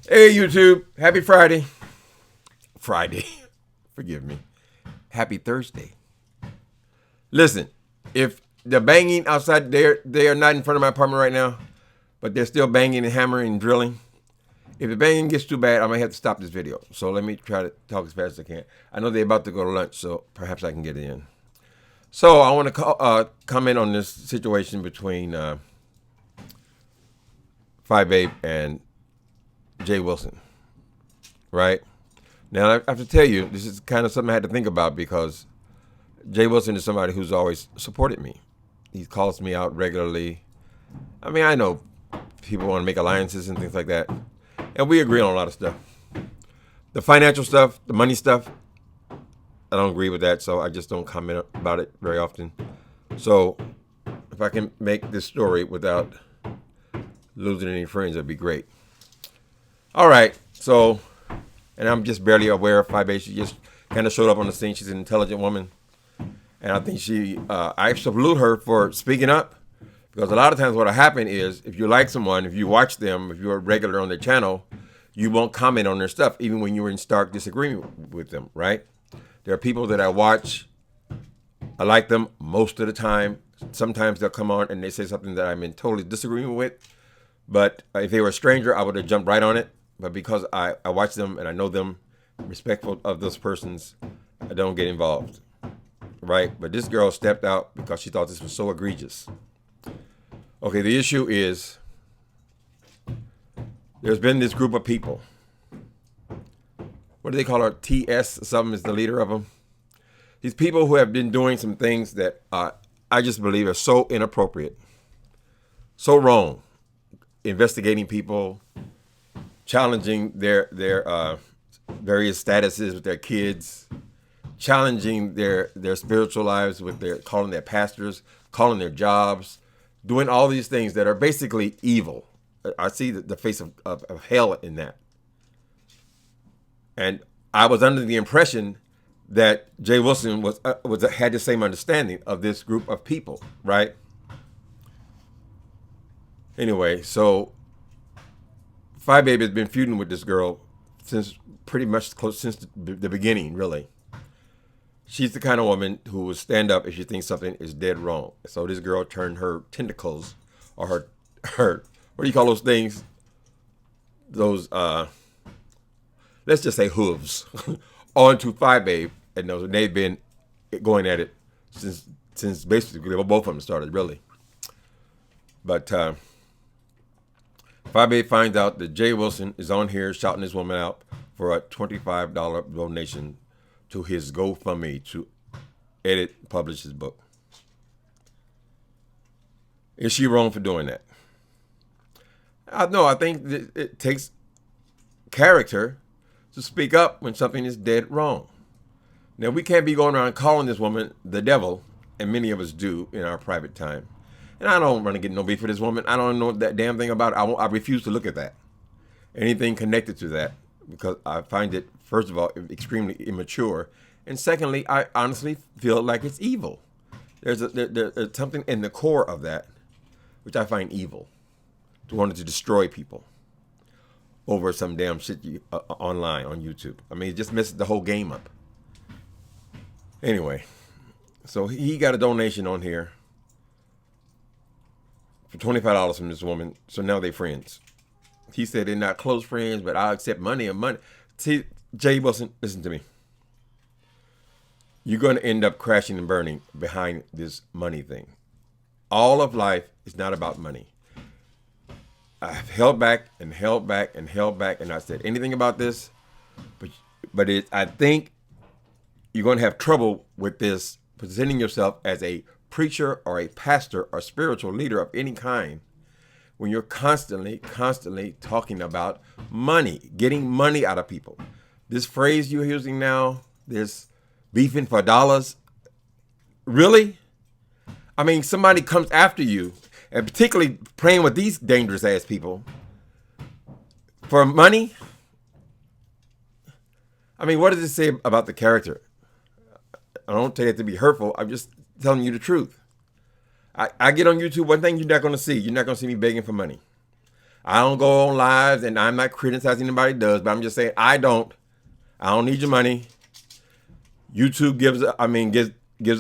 Hey YouTube, happy Friday. Friday. Forgive me. Happy Thursday. Listen, if the banging outside they are not in front of my apartment right now, but they're still banging and hammering and drilling. If the banging gets too bad, I might have to stop this video. So let me try to talk as fast as I can. I know they're about to go to lunch, so perhaps I can get it in. So I want to comment on this situation between Fyebabe and Jay Wilson, right? Now, I have to tell you, this is kind of something I had to think about because Jay Wilson is somebody who's always supported me. He calls me out regularly. I mean, I know people want to make alliances and things like that, and we agree on a lot of stuff. The financial stuff, the money stuff, I don't agree with that, so I just don't comment about it very often. So if I can make this story without losing any friends, that'd be great. All right, so, and I'm just barely aware of Fyebabe. She just kind of showed up on the scene. She's an intelligent woman. And I think I salute her for speaking up. Because a lot of times what will happen is if you like someone, if you watch them, if you're a regular on their channel, you won't comment on their stuff, even when you're in stark disagreement with them, right? There are people that I watch, I like them most of the time. Sometimes they'll come on and they say something that I'm in totally disagreement with. But if they were a stranger, I would have jumped right on it. But because I watch them and I know them, respectful of those persons, I don't get involved, right? But this girl stepped out because she thought this was so egregious. Okay, the issue is there's been this group of people. What do they call her? TS, something is the leader of them. These people who have been doing some things that I just believe are so inappropriate, so wrong. Investigating people, challenging their various statuses with their kids, challenging their spiritual lives with calling their pastors, calling their jobs, doing all these things that are basically evil. I see the face of hell in that. And I was under the impression that Jay Wilson had the same understanding of this group of people, right? Anyway, so Fyebabe has been feuding with this girl since pretty much close since the beginning, really. She's the kind of woman who will stand up if she thinks something is dead wrong. So this girl turned her tentacles, or her what do you call those things? Those let's just say hooves, onto Fyebabe, and they've been going at it since basically both of them started, really. But Fyebabe finds out that Jay Wilson is on here shouting this woman out for a $25 donation to his GoFundMe to edit and publish his book. Is she wrong for doing that? No, I think it takes character to speak up when something is dead wrong. Now, we can't be going around calling this woman the devil, and many of us do in our private time. And I don't want to get no beef for this woman. I don't know that damn thing about it. I refuse to look at that. Anything connected to that, because I find it, first of all, extremely immature. And secondly, I honestly feel like it's evil. There's something in the core of that, which I find evil, to want to destroy people over some damn shit online on YouTube. I mean, it just messes the whole game up. Anyway, so he got a donation on here for $25 from this woman. So now they're friends. He said they're not close friends, but I'll accept money and money. See, Jay Wilson, listen to me. You're going to end up crashing and burning behind this money thing. All of life is not about money. I've held back and held back and held back, and I said anything about this, but I think you're going to have trouble with this, presenting yourself as a preacher or a pastor or spiritual leader of any kind when you're constantly talking about money, getting money out of people. This phrase you're using now, this beefing for dollars, really? I mean, somebody comes after you, and particularly praying with these dangerous ass people for money. I mean, what does it say about the character? I don't take it to be hurtful. I'm just telling you the truth. I get on YouTube, one thing you're not going to see. You're not going to see me begging for money. I don't go on lives, and I'm not criticizing anybody does, but I'm just saying I don't need your money. YouTube gives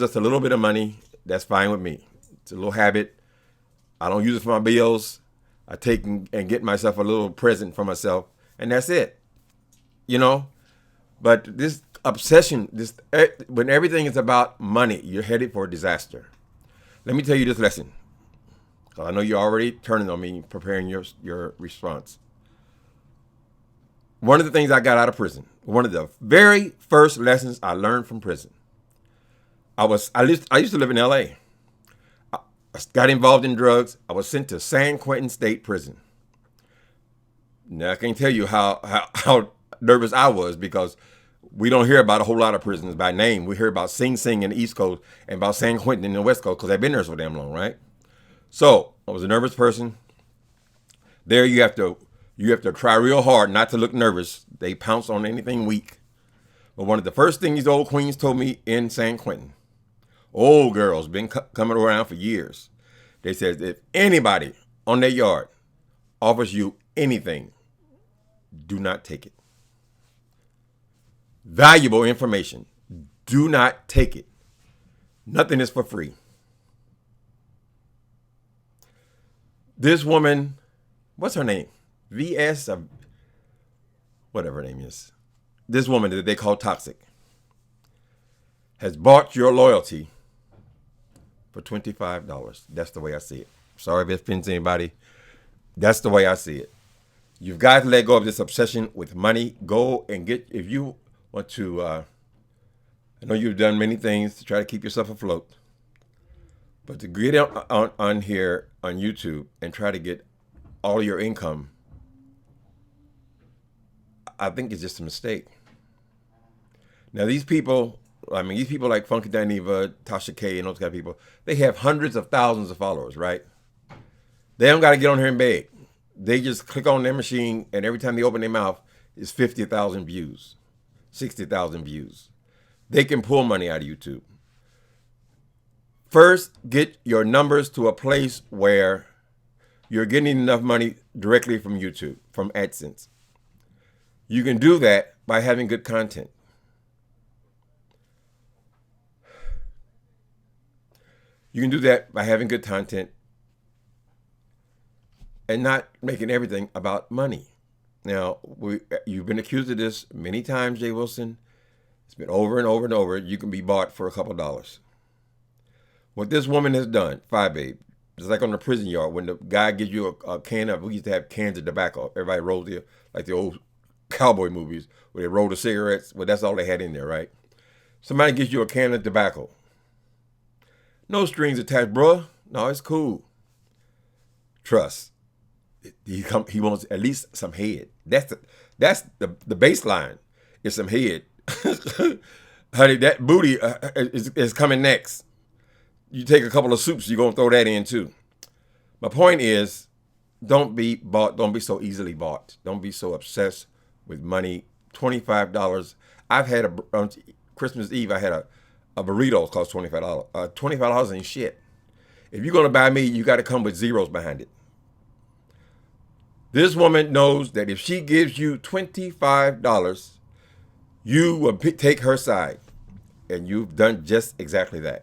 us a little bit of money. That's fine with me. It's a little habit. I don't use it for my bills. I take and get myself a little present for myself, and that's it. You know. But this obsession, when everything is about money, you're headed for a disaster. Let me tell you this lesson. I know you're already turning on me, preparing your response. One of the things I got out of prison, one of the very first lessons I learned from prison. I used to live in L.A. I got involved in drugs. I was sent to San Quentin State Prison. Now I can't tell you how nervous I was, because we don't hear about a whole lot of prisons by name. We hear about Sing Sing in the East Coast and about San Quentin in the West Coast, because I've been there so damn long, right? So I was a nervous person. There you have to try real hard not to look nervous. They pounce on anything weak. But one of the first things these old queens told me in San Quentin, old girls been coming around for years. They said, if anybody on their yard offers you anything, do not take it. Valuable information, do not take it. Nothing is for free. This woman, what's her name? VS, or whatever her name is. This woman that they call toxic has bought your loyalty for $25. That's the way I see it. Sorry if it offends anybody. That's the way I see it. You've got to let go of this obsession with money. Go and get, if you want to, I know you've done many things to try to keep yourself afloat. But to get on here on YouTube and try to get all your income, I think it's just a mistake. Now these people like Funky Dineva, Tasha K, and those kind of people, they have hundreds of thousands of followers, right? They don't got to get on here and beg. They just click on their machine, and every time they open their mouth, it's 50,000 views, 60,000 views. They can pull money out of YouTube. First, get your numbers to a place where you're getting enough money directly from YouTube, from AdSense. You can do that by having good content. You can do that by having good content and not making everything about money. Now, you've been accused of this many times, Jay Wilson. It's been over and over and over. You can be bought for a couple dollars. What this woman has done, Fyebabe, it's like on the prison yard when the guy gives you a can of, we used to have cans of tobacco. Everybody rolled it, like the old cowboy movies where they roll the cigarettes. Well, that's all they had in there, right? Somebody gives you a can of tobacco. No strings attached, bruh. No, it's cool. Trust. He wants at least some head. That's the baseline. Is some head. Honey, that booty is coming next. You take a couple of soups, you're going to throw that in too. My point is, don't be bought. Don't be so easily bought. Don't be so obsessed with money. $25. I've had on Christmas Eve, I had a burrito cost $25. $25 ain't shit. If you're going to buy me, you got to come with zeros behind it. This woman knows that if she gives you $25, you will take her side. And you've done just exactly that.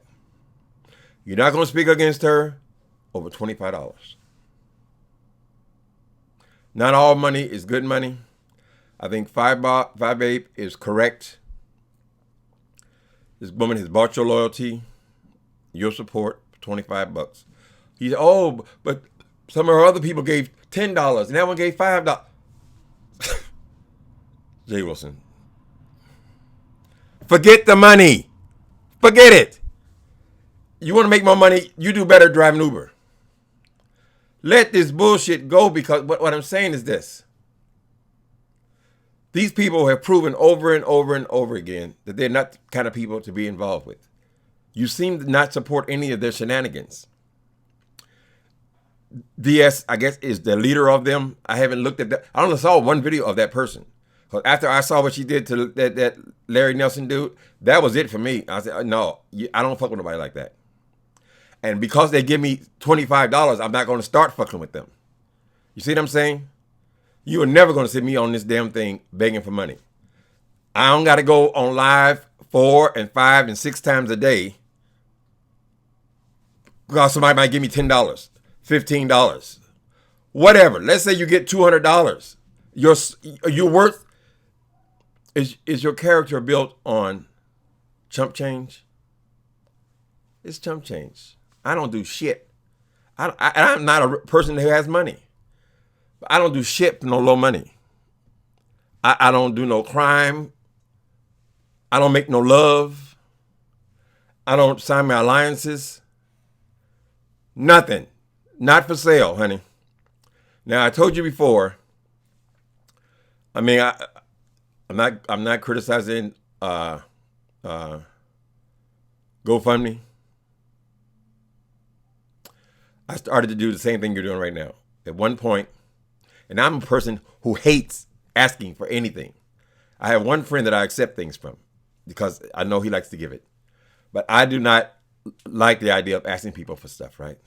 You're not going to speak against her over $25. Not all money is good money. I think Fyebabe is correct. This woman has bought your loyalty, your support for $25. He said, oh, but some of her other people gave $10 and that one gave $5. Jay Wilson. Forget the money. Forget it. You want to make more money, you do better driving Uber. Let this bullshit go, because what I'm saying is this. These people have proven over and over and over again that they're not the kind of people to be involved with. You seem to not support any of their shenanigans. DS, I guess, is the leader of them. I haven't looked at that. I only saw one video of that person. Because after I saw what she did to that Larry Nelson dude, that was it for me. I said, no, I don't fuck with nobody like that. And because they give me $25, I'm not going to start fucking with them. You see what I'm saying? You are never going to see me on this damn thing begging for money. I don't got to go on live 4 and 5 and 6 times a day because somebody might give me $10, $15, whatever. Let's say you get $200. Your worth is your character built on chump change? It's chump change. I don't do shit. I'm not a person who has money. I don't do shit for no low money. I don't do no crime. I don't make no love. I don't sign my alliances. Nothing. Not for sale, honey. Now I told you before. I mean, I'm not criticizing GoFundMe. I started to do the same thing you're doing right now. At one point, and I'm a person who hates asking for anything. I have one friend that I accept things from because I know he likes to give it. But I do not like the idea of asking people for stuff, right?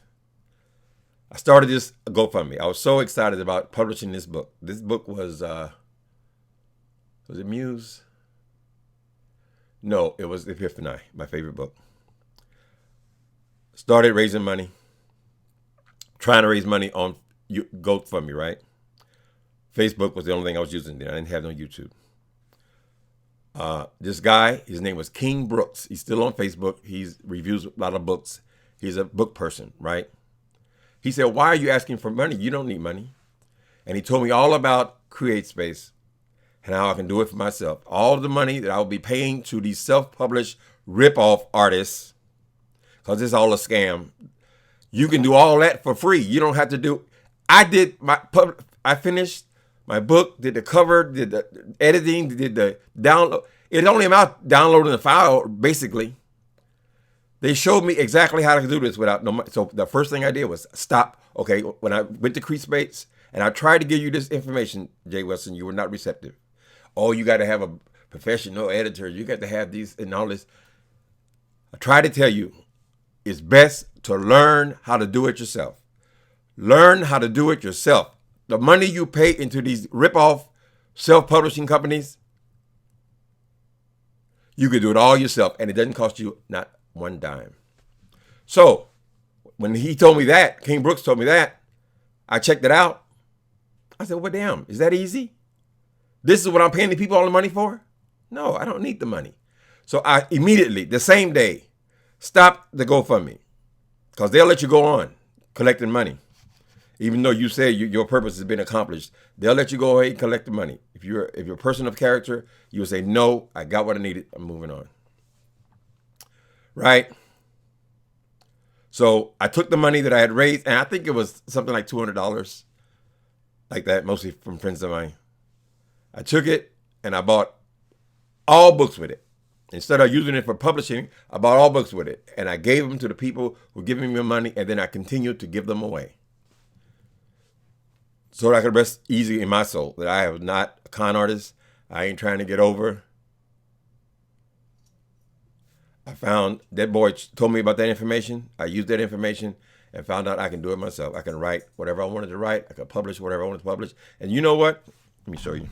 I started this GoFundMe. I was so excited about publishing this book. This book was it Muse? No, it was Epiphany, my favorite book. Started raising money, trying to raise money on GoFundMe, right? Facebook was the only thing I was using then. I didn't have no YouTube. This guy, his name was King Brooks. He's still on Facebook. He reviews a lot of books. He's a book person, right? He said, why are you asking for money? You don't need money. And he told me all about CreateSpace and how I can do it for myself. All the money that I will be paying to these self-published rip-off artists, because it's all a scam. You can do all that for free. You don't have to do. I finished my book, did the cover, did the editing, did the download. It's only about downloading the file, basically. They showed me exactly how to do this without no money. So the first thing I did was stop. Okay, when I went to CreateSpace and I tried to give you this information, Jay Wilson, you were not receptive. Oh, you got to have a professional editor. You got to have these and all this. I try to tell you, it's best to learn how to do it yourself. Learn how to do it yourself. The money you pay into these rip-off self-publishing companies, you can do it all yourself, and it doesn't cost you not one dime. So when he told me that, King Brooks told me that, I checked it out. I said, well, damn, is that easy? This is what I'm paying the people all the money for? No, I don't need the money. So I immediately, the same day, stopped the GoFundMe because they'll let you go on collecting money. Even though you say your purpose has been accomplished, they'll let you go ahead and collect the money. If you're a person of character, you will say, no, I got what I needed. I'm moving on. Right? So I took the money that I had raised, and I think it was something like $200, like that, mostly from friends of mine. I took it, and I bought all books with it. Instead of using it for publishing, I bought all books with it, and I gave them to the people who were giving me money, and then I continued to give them away. So that I could rest easy in my soul, that I am not a con artist. I ain't trying to get over. I found that boy told me about that information. I used that information and found out I can do it myself. I can write whatever I wanted to write. I can publish whatever I wanted to publish. And you know what? Let me show you.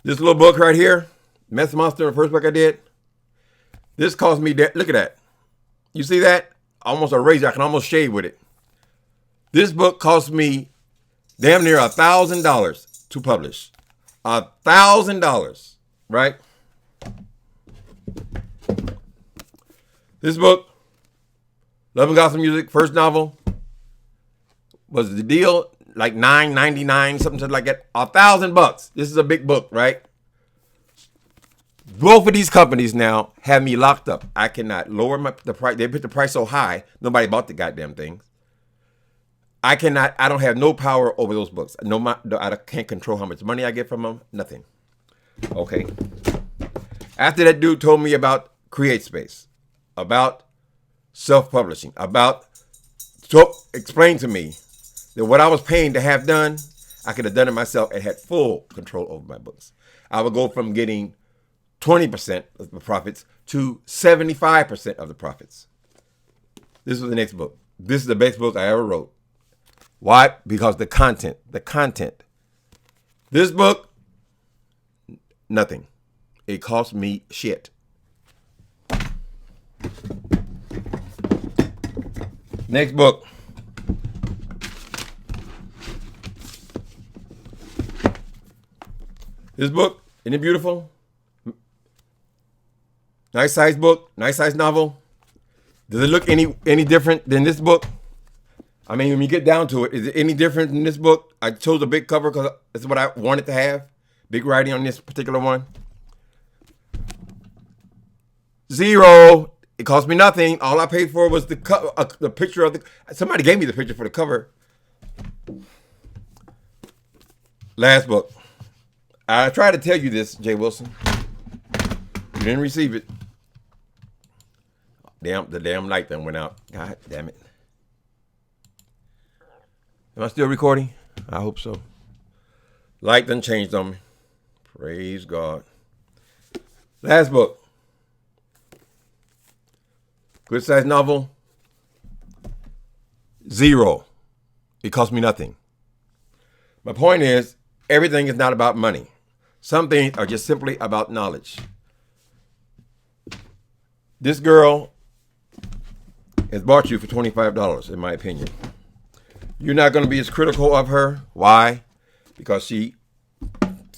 This little book right here, Meth Monster, the first book I did. This cost me, look at that. You see that? Almost a razor. I can almost shave with it. This book cost me damn near $1,000 to publish. $1,000, right? This book, Love and Gospel Music, first novel, was the deal like $9.99, something like that. $1,000. This is a big book, right? Both of these companies now have me locked up. I cannot lower the price. They put the price so high, nobody bought the goddamn things. I don't have no power over those books. I can't control how much money I get from them. Nothing. Okay. After that dude told me about CreateSpace, about self-publishing, explained to me that what I was paying to have done, I could have done it myself and had full control over my books. I would go from getting 20% of the profits to 75% of the profits. This was the next book. This is the best book I ever wrote. Why? Because the content. This book, nothing. It cost me shit. Next book. This book, isn't it beautiful? Nice size book, nice size novel. Does it look any different than this book? I mean, when you get down to it, is it any different than this book? I chose a big cover because that's what I wanted to have. Big writing on this particular one. $0. It cost me nothing. All I paid for was the picture of the. Somebody gave me the picture for the cover. Last book. I tried to tell you this, Jay Wilson. You didn't receive it. The damn light that went out. God damn it. Am I still recording? I hope so. Light done changed on me. Praise God. Last book. Good size novel. $0. It cost me nothing. My point is, everything is not about money. Some things are just simply about knowledge. This girl has bought you for $25, in my opinion. You're not going to be as critical of her. Why? Because she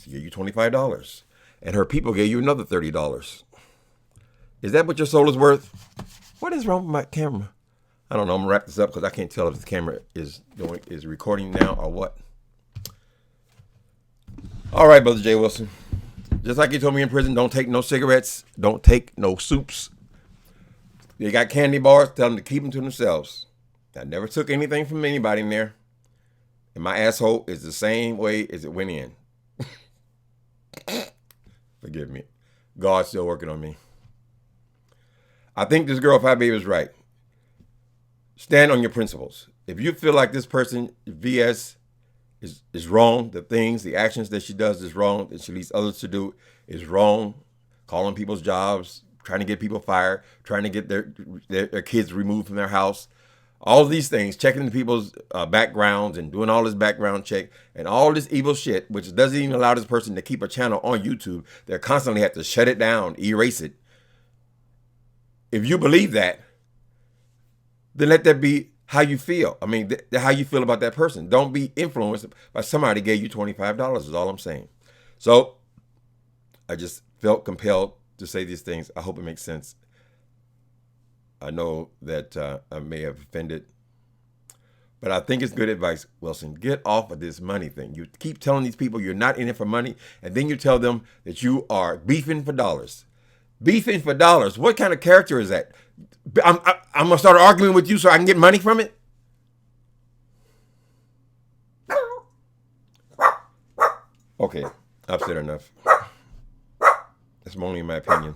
gave you $25 and her people gave you another $30. Is that what your soul is worth? What is wrong with my camera? I don't know. I'm going to wrap this up because I can't tell if the camera is recording now or what. All right, Brother Jay Wilson. Just like he told me in prison, don't take no cigarettes. Don't take no soups. They got candy bars. Tell them to keep them to themselves. I never took anything from anybody in there. And my asshole is the same way as it went in. Forgive me. God's still working on me. I think this girl Fyebabe is right. Stand on your principles. If you feel like this person, VS, is wrong, the actions that she does is wrong, that she leads others to do is wrong, calling people's jobs, trying to get people fired, trying to get their kids removed from their house, all of these things, checking into people's backgrounds and doing all this background check and all this evil shit, which doesn't even allow this person to keep a channel on YouTube. They constantly have to shut it down, erase it. If you believe that, then let that be how you feel. I mean, how you feel about that person. Don't be influenced by somebody gave you $25 is all I'm saying. So I just felt compelled to say these things. I hope it makes sense. I know that I may have offended, but I think it's good advice, Wilson. Get off of this money thing. You keep telling these people you're not in it for money, and then you tell them that you are beefing for dollars. Beefing for dollars. What kind of character is that? I'm going to start arguing with you so I can get money from it? Okay, I've said enough. That's only my opinion.